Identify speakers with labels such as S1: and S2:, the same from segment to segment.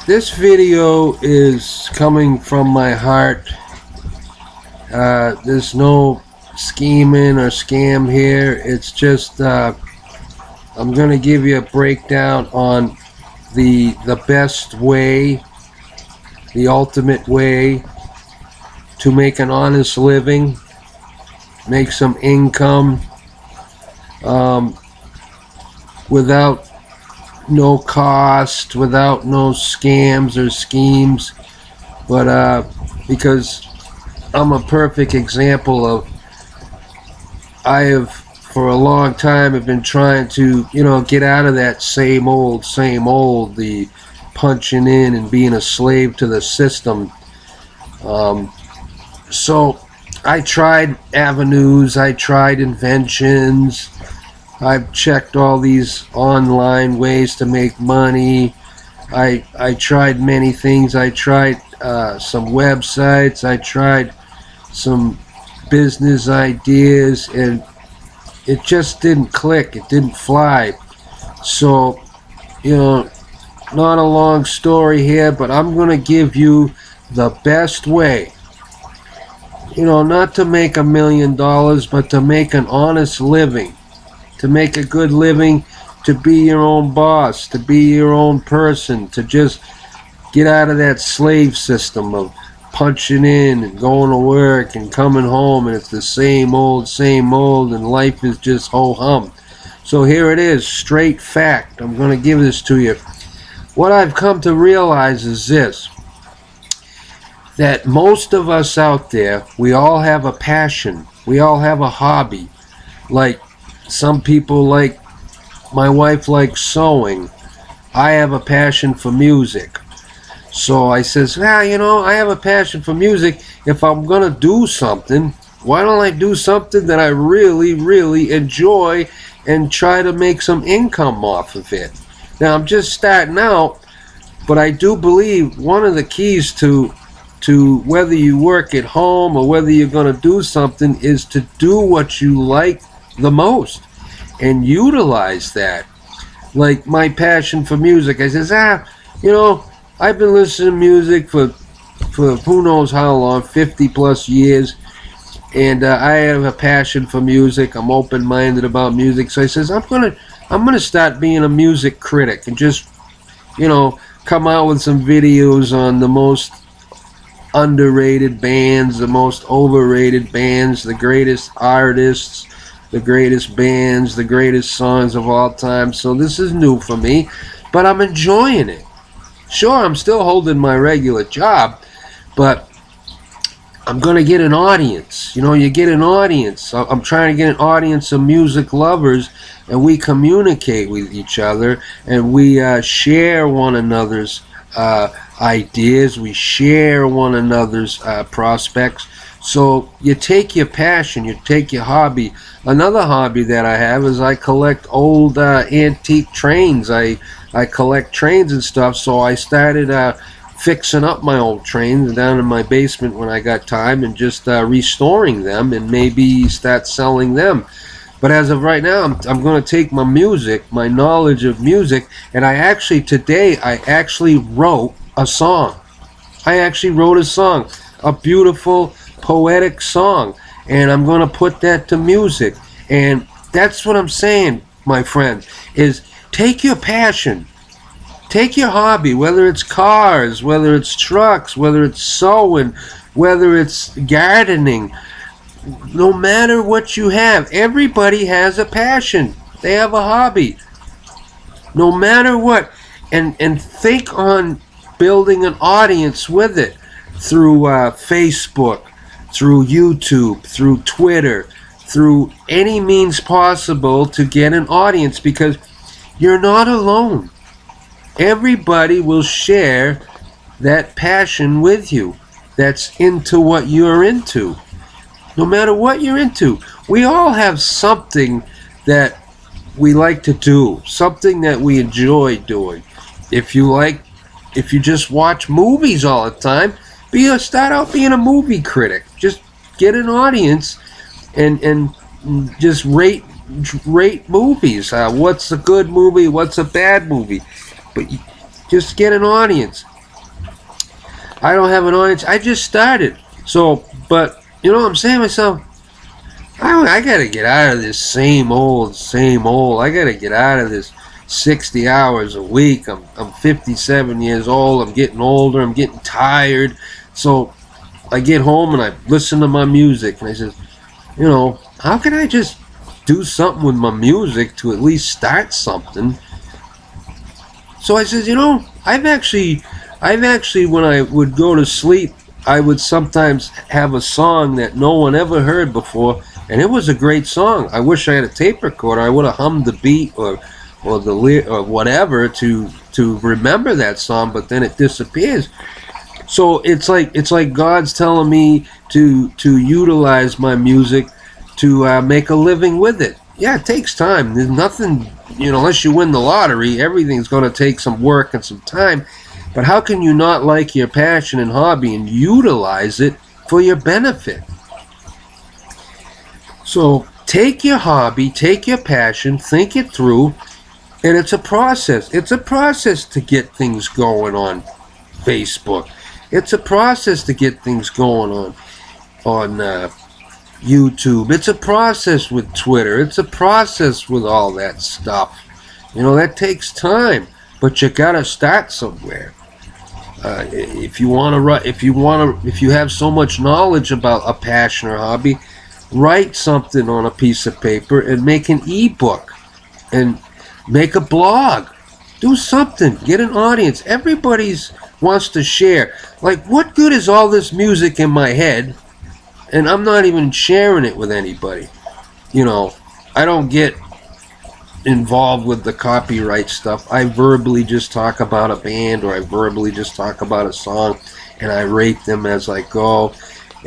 S1: This video is coming from my heart. There's no scheming or scam here. It's just I'm gonna give you a breakdown on the best way, the ultimate way to make an honest living, make some income without no cost, without no scams or schemes, but because I'm a perfect example of, I have for a long time have been trying to, get out of that same old, the punching in and being a slave to the system. So I tried avenues, I tried inventions, I've checked all these online ways to make money. I tried many things. I tried some websites, I tried some business ideas, and it just didn't click, it didn't fly. So, not a long story here, but I'm going to give you the best way. Not to make $1 million, but to make an honest living, to make a good living, to be your own boss, to be your own person, to just get out of that slave system of punching in and going to work and coming home, and it's the same old, and life is just ho-hum. So here it is, straight fact. I'm going to give this to you. What I've come to realize is this, that most of us out there, we all have a passion. We all have a hobby. Like some people, like my wife, likes sewing. I have a passion for music. So I says, I have a passion for music. If I'm going to do something, why don't I do something that I really, really enjoy and try to make some income off of it? Now, I'm just starting out, but I do believe one of the keys to whether you work at home or whether you're going to do something is to do what you like the most and utilize that. Like my passion for music, I says, I've been listening to music for who knows how long, 50 plus years, and I have a passion for music. I'm open-minded about music, so I says I'm gonna start being a music critic and just come out with some videos on the most underrated bands, the most overrated bands, the greatest artists, the greatest bands, the greatest songs of all time. So this is new for me, but I'm enjoying it. Sure, I'm still holding my regular job, but I'm going to get an audience. You get an audience. I'm trying to get an audience of music lovers, and we communicate with each other, and we share one another's ideas. We share one another's prospects. So you take your passion, you take your hobby. Another hobby that I have is I collect old antique trains. I collect trains and stuff, so I started fixing up my old trains down in my basement when I got time, and just restoring them and maybe start selling them. But as of right now, I'm going to take my music, my knowledge of music, and today I actually wrote a song. I actually wrote a song, a beautiful, poetic song, and I'm going to put that to music. And that's what I'm saying, my friend, is take your passion, take your hobby, whether it's cars, whether it's trucks, whether it's sewing, whether it's gardening. No matter what you have, everybody has a passion. They have a hobby. No matter what. And think on building an audience with it through Facebook, through YouTube, through Twitter, through any means possible to get an audience, because you're not alone. Everybody will share that passion with you that's into what you're into. No matter what you're into, we all have something that we like to do, something that we enjoy doing. If you just watch movies all the time, start out being a movie critic. Just get an audience and just rate movies. What's a good movie? What's a bad movie? but just get an audience. I don't have an audience. I just started. So, but, you know what I'm saying to myself? I got to get out of this same old. I got to get out of this 60 hours a week. I'm 57 years old. I'm getting older. I'm getting tired. So I get home and I listen to my music. And I said, you know, how can I just do something with my music to at least start something? So I said, you know, I've actually, when I would go to sleep, I would sometimes have a song that no one ever heard before, and it was a great song. I wish I had a tape recorder. I would have hummed the beat or whatever to remember that song, but then it disappears. So it's like God's telling me to utilize my music to make a living with it. Yeah, it takes time. There's nothing, you know, unless you win the lottery, everything's going to take some work and some time. But how can you not like your passion and hobby and utilize it for your benefit? So take your hobby, take your passion, think it through, and it's a process. It's a process to get things going on Facebook. It's a process to get things going on YouTube. It's a process with Twitter. It's a process with all that stuff. You know, that takes time, but you gotta start somewhere. If you have so much knowledge about a passion or hobby, write something on a piece of paper and make an ebook and make a blog. Do something. Get an audience. Everybody's wants to share. Like, what good is all this music in my head and I'm not even sharing it with anybody? You know, I don't get involved with the copyright stuff. I verbally just talk about a band, or I verbally just talk about a song, and I rate them as I go.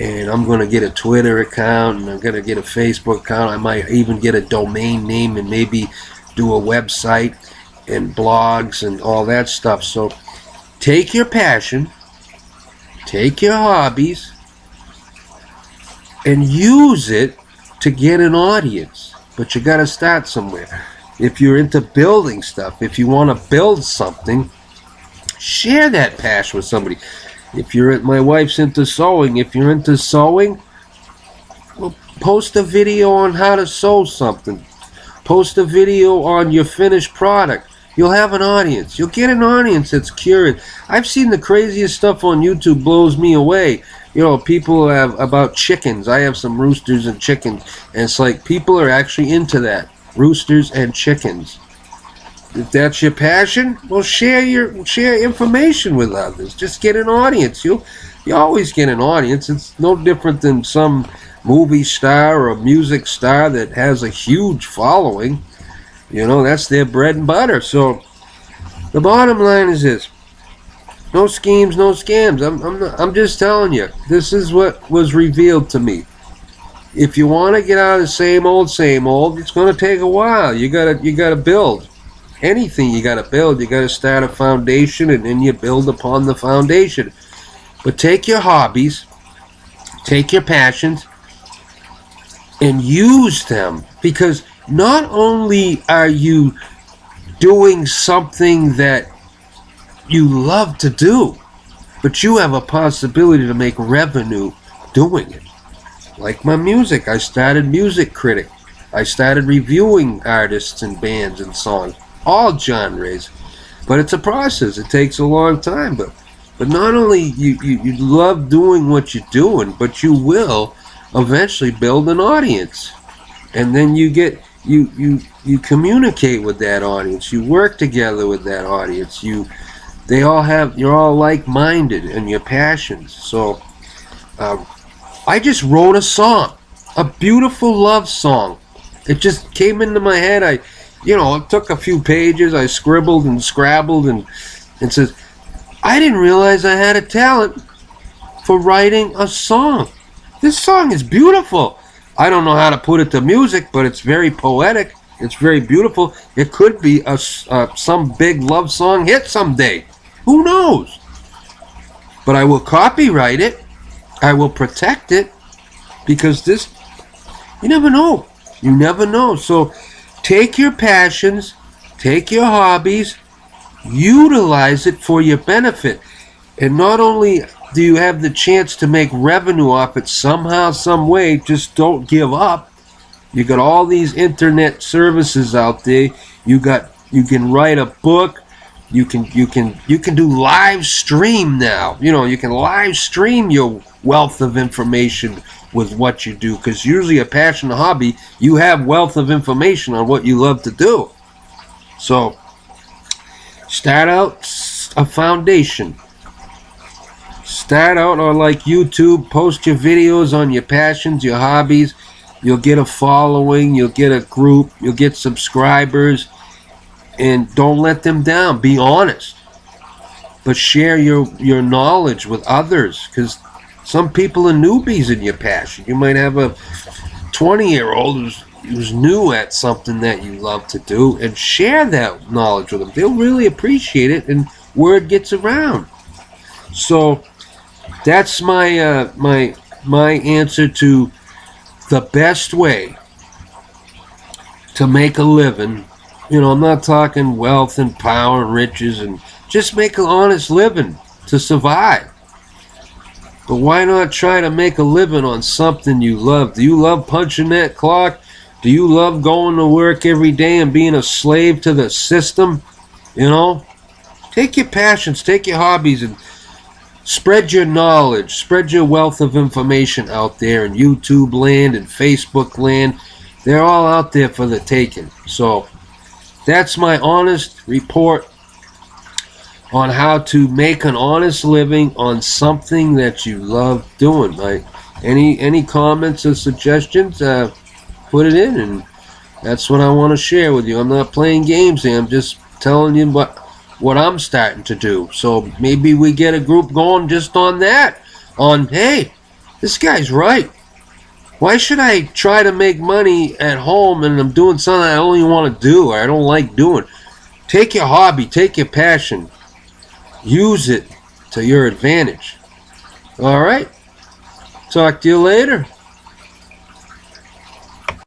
S1: And I'm going to get a Twitter account, and I'm going to get a Facebook account. I might even get a domain name and maybe do a website and blogs and all that stuff. So take your passion, take your hobbies, and use it to get an audience. But you got to start somewhere. If you're into building stuff, if you want to build something, share that passion with somebody. If my wife's into sewing, if you're into sewing, well, post a video on how to sew something. Post a video on your finished product. You'll have an audience. You'll get an audience that's curious. I've seen the craziest stuff on YouTube, blows me away. You know, people have about chickens. I have some roosters and chickens, and it's like people are actually into that. Roosters and chickens. If that's your passion, well, share information with others. Just get an audience. You always get an audience. It's no different than some movie star or music star that has a huge following. You know, that's their bread and butter. So the bottom line is this: no schemes, no scams. I'm just telling you. This is what was revealed to me. If you want to get out of the same old, it's going to take a while. You gotta build. Anything you gotta build. You gotta start a foundation, and then you build upon the foundation. But take your hobbies, take your passions, and use them. Because not only are you doing something that you love to do, but you have a possibility to make revenue doing it. Like my music, I started Music Critic. I started reviewing artists and bands and songs, all genres. But it's a process. It takes a long time. But not only you love doing what you're doing, but you will eventually build an audience. And then you communicate with that audience. You work together with that audience. You're all like-minded in your passions. So I just wrote a song, a beautiful love song. It just came into my head. It took a few pages. I scribbled and scrabbled and says, I didn't realize I had a talent for writing a song. This song is beautiful. I don't know how to put it to music, but it's very poetic. It's very beautiful. It could be some big love song hit someday. Who knows? But I will copyright it. I will protect it, because you never know. You never know. So take your passions, take your hobbies, Utilize it for your benefit. And not only do you have the chance to make revenue off it somehow, some way, just don't give up. You got all these internet services out there. You can write a book. You can do live stream now. You can live stream your wealth of information with what you do, because usually a passion, a hobby, you have wealth of information on what you love to do. So start out a foundation. Start out on like YouTube, post your videos on your passions, your hobbies. You'll get a following, you'll get a group, you'll get subscribers, and don't let them down. Be honest. But share your knowledge with others, because some people are newbies in your passion. You might have a 20-year-old who's new at something that you love to do, and share that knowledge with them. They'll really appreciate it, and word gets around. So that's my my answer to the best way to make a living. I'm not talking wealth and power and riches, and just make an honest living to survive. But why not try to make a living on something you love? Do you love punching that clock? Do you love going to work every day and being a slave to the system? Take your passions, take your hobbies, and spread your knowledge, spread your wealth of information out there in YouTube land and Facebook land. They're all out there for the taking. So that's my honest report on how to make an honest living on something that you love doing. Any comments or suggestions, put it in, and that's what I want to share with you. I'm not playing games here. I'm just telling you what I'm starting to do. So maybe we get a group going just on that. Hey, this guy's right. Why should I try to make money at home and I'm doing something I only want to do or I don't like doing? Take your hobby, take your passion, use it to your advantage. All right. Talk to you later.